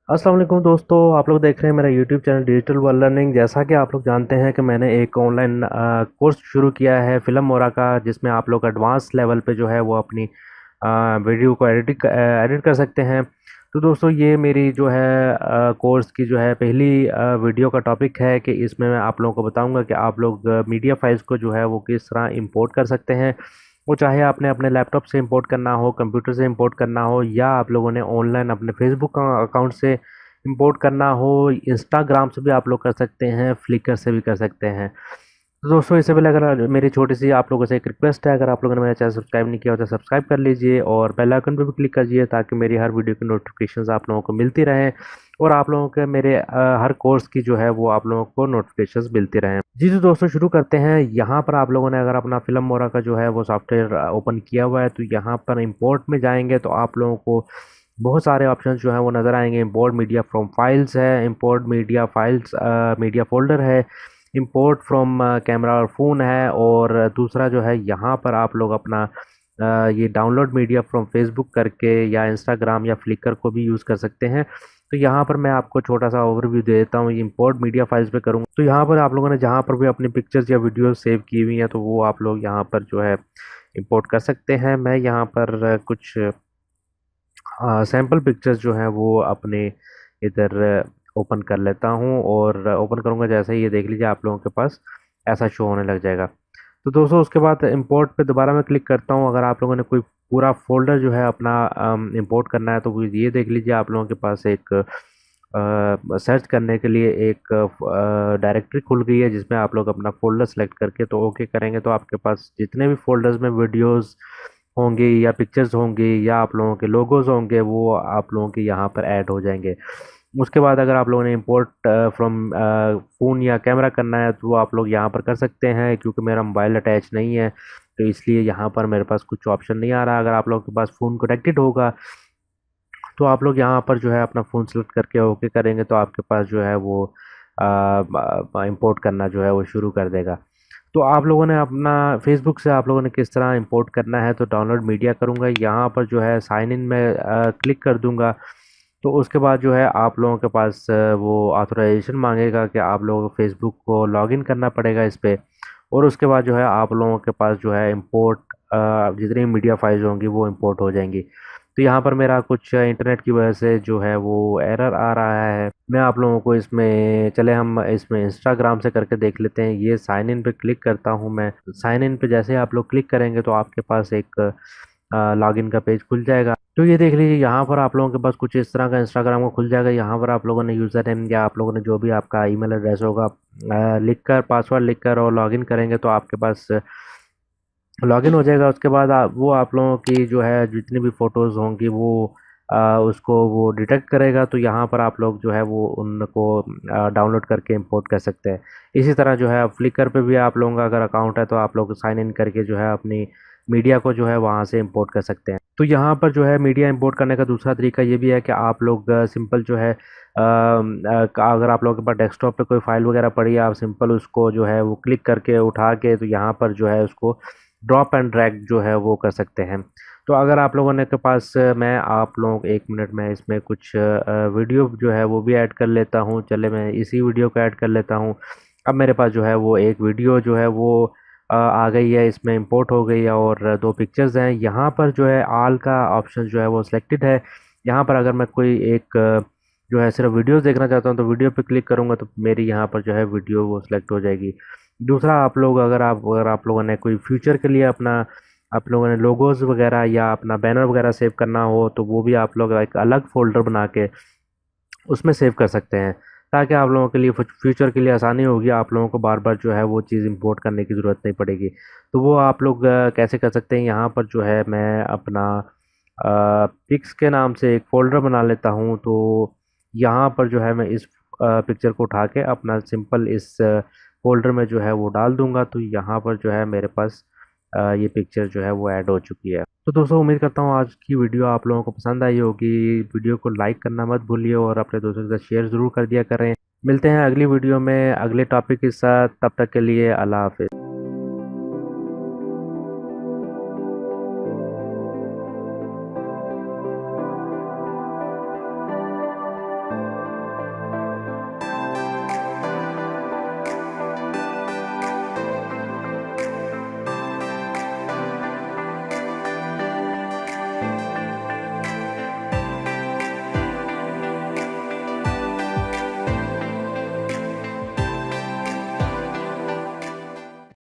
अस्सलाम वालेकुम दोस्तों, आप लोग देख रहे हैं मेरा YouTube channel digital world learning. जैसा कि आप लोग जानते हैं कि मैंने एक ऑनलाइन कोर्स शुरू किया है फिल्म मोरा का, जिसमें आप लोग एडवांस लेवल पे जो है वो अपनी वीडियो को एडिट कर सकते हैं। तो दोस्तों, ये मेरी जो है कोर्स की जो है पहली वीडियो का टॉपिक है कि इसमें मैं आप लोगों को बताऊंगा कि आप लोग मीडिया फाइल्स को जो है वो किस तरह इंपोर्ट कर सकते हैं। वो चाहे आपने अपने लैपटॉप से इंपोर्ट करना हो, कंप्यूटर से इंपोर्ट करना हो, या आप लोगों ने ऑनलाइन अपने फेसबुक अकाउंट से इंपोर्ट करना हो, इंस्टाग्राम से भी आप लोग कर सकते हैं, फ्लिकर से भी कर सकते हैं। तो दोस्तों, इससे पहले अगर मेरी छोटी सी आप लोगों से एक रिक्वेस्ट है, अगर आप लोगों ने मेरा चैनल सब्सक्राइब नहीं किया हो तो सब्सक्राइब कर लीजिए और बेल आइकन पर भी क्लिक करिए, ताकि मेरी हर वीडियो की नोटिफिकेशंस आप लोगों को मिलती रहें और आप लोगों के मेरे हर कोर्स की जो है वो आप लोगों को नोटिफिकेशंस मिलती रहें। जी तो दोस्तों, शुरू करते हैं। यहाँ पर आप लोगों ने अगर अपना फिल्म मोरा का जो है वो सॉफ्टवेयर ओपन किया हुआ है, तो यहाँ पर इंपोर्ट में जाएंगे तो आप लोगों को बहुत सारे ऑप्शंस जो हैं वो नज़र आएंगे। इंपोर्ट मीडिया फ्रॉम फाइल्स है, import media files media folder है, इंपोर्ट फ्रॉम कैमरा और फ़ोन है, और दूसरा जो है यहाँ पर आप लोग अपना ये डाउनलोड मीडिया फ्रॉम फेसबुक करके या इंस्टाग्राम या फ्लिकर को भी यूज़ कर सकते हैं। तो यहाँ पर मैं आपको छोटा सा ओवरव्यू दे देता हूँ। इंपोर्ट मीडिया फाइल्स पे करूँगा तो यहाँ पर आप लोगों ने जहाँ पर भी अपनी पिक्चर्स या वीडियो सेव की हुई हैं, तो वो आप लोग यहाँ पर जो है इंपोर्ट कर सकते हैं। मैं यहाँ पर कुछ सैम्पल पिक्चर्स जो हैं वो अपने इधर ओपन कर लेता हूँ, और ओपन करूँगा जैसे ही, ये देख लीजिए आप लोगों के पास ऐसा शो होने लग जाएगा। तो दोस्तों, उसके बाद इंपोर्ट पे दोबारा मैं क्लिक करता हूँ। अगर आप लोगों ने कोई पूरा फोल्डर जो है अपना इंपोर्ट करना है, तो वो ये देख लीजिए आप लोगों के पास एक सर्च करने के लिए एक डायरेक्टरी खुल गई है, जिसमें आप लोग अपना फोल्डर सेलेक्ट करके तो ओके करेंगे, तो आपके पास जितने भी फोल्डर्स में वीडियोस होंगे या पिक्चर्स होंगे या आप लोगों के लोगोज होंगे, वो आप लोगों के यहाँ पर ऐड हो जाएंगे। उसके बाद अगर आप लोगों ने इंपोर्ट फ्रॉम फ़ोन या कैमरा करना है, तो वो आप लोग यहाँ पर कर सकते हैं। क्योंकि मेरा मोबाइल अटैच नहीं है, तो इसलिए यहाँ पर मेरे पास कुछ ऑप्शन नहीं आ रहा। अगर आप लोगों के पास फ़ोन कनेक्टेड होगा, तो आप लोग यहाँ पर जो है अपना फ़ोन सेलेक्ट करके ओके करेंगे, तो आपके पास जो है वो इंपोर्ट करना जो है वो शुरू कर देगा। तो आप लोगों ने अपना फेसबुक से आप लोगों ने किस तरह इंपोर्ट करना है, तो डाउनलोड मीडिया करूँगा, यहाँ पर जो है साइन इन में क्लिक कर दूँगा। तो उसके बाद जो है आप लोगों के पास वो ऑथराइजेशन मांगेगा कि आप लोगों को फेसबुक को लॉगिन करना पड़ेगा इस पे, और उसके बाद जो है आप लोगों के पास जो है इंपोर्ट जितनी मीडिया फाइल्स होंगी वो इंपोर्ट हो जाएंगी। तो यहाँ पर मेरा कुछ इंटरनेट की वजह से जो है वो एरर आ रहा है। मैं आप लोगों को इसमें, चले हम इसमें इंस्टाग्राम से करके देख लेते हैं। ये साइन इन पे क्लिक करता हूँ मैं। साइन इन पे जैसे आप लोग क्लिक करेंगे, तो आपके पास एक लॉगिन का पेज खुल जाएगा। तो ये देख लीजिए, यहाँ पर आप लोगों के पास कुछ इस तरह का इंस्टाग्राम को खुल जाएगा। यहाँ पर आप लोगों ने यूज़र नेम या आप लोगों ने जो भी आपका ईमेल एड्रेस होगा लिखकर, पासवर्ड लिखकर और लॉगिन करेंगे, तो आपके पास लॉगिन हो जाएगा। उसके बाद वो आप लोगों की जो है जितनी भी फ़ोटोज़ होंगी वो उसको वो डिटेक्ट करेगा। तो यहाँ पर आप लोग जो है वो उनको डाउनलोड करके इंपोर्ट कर सकते हैं। इसी तरह जो है फ्लिकर पे भी आप लोगों का अगर अकाउंट है, तो आप लोग साइन इन करके जो है अपनी मीडिया को जो है वहाँ से इंपोर्ट कर सकते हैं। तो यहाँ पर जो है मीडिया इंपोर्ट करने का दूसरा तरीका ये भी है कि आप लोग सिंपल जो है अगर आप लोगों के पास डेस्कटॉप पे कोई फाइल वगैरह पड़ी है, आप सिंपल उसको जो है वो क्लिक करके उठा के, तो यहाँ पर जो है उसको ड्रॉप एंड ड्रैग जो है वो कर सकते हैं। तो अगर आप लोगों ने के पास मैं आप लोगों को 1 मिनट में इसमें कुछ वीडियो जो है वो भी ऐड कर लेता हूँ। चले मैं इसी वीडियो को ऐड कर लेता हूँ। अब मेरे पास जो है वो एक वीडियो जो है वो आ गई है, इसमें इंपोर्ट हो गई है, और दो पिक्चर्स हैं। यहाँ पर जो है ऑल का ऑप्शन जो है वो सिलेक्टेड है। यहाँ पर अगर मैं कोई एक जो है सिर्फ वीडियोस देखना चाहता हूँ, तो वीडियो पे क्लिक करूँगा तो मेरी यहाँ पर जो है वीडियो वो सिलेक्ट हो जाएगी। दूसरा, आप लोग अगर आप लोगों ने कोई फ्यूचर के लिए अपना, आप लोगों ने लोगोस वगैरह या अपना बैनर वगैरह सेव करना हो, तो वो भी आप लोग एक अलग फोल्डर बना के उसमें सेव कर सकते हैं, ताकि आप लोगों के लिए फ्यूचर के लिए आसानी होगी। आप लोगों को बार बार जो है वो चीज़ इंपोर्ट करने की ज़रूरत नहीं पड़ेगी। तो वो आप लोग कैसे कर सकते हैं, यहाँ पर जो है मैं अपना पिक्स के नाम से एक फ़ोल्डर बना लेता हूँ। तो यहाँ पर जो है मैं इस पिक्चर को उठा के अपना सिंपल इस फ़ोल्डर में जो है वो डाल दूँगा। तो यहाँ पर जो है मेरे पास ये पिक्चर जो है वो ऐड हो चुकी है। तो दोस्तों, उम्मीद करता हूँ आज की वीडियो आप लोगों को पसंद आई होगी। वीडियो को लाइक करना मत भूलिए और अपने दोस्तों के साथ शेयर ज़रूर कर दिया करें। मिलते हैं अगली वीडियो में अगले टॉपिक के साथ। तब तक के लिए अल्लाह हाफ़िज़।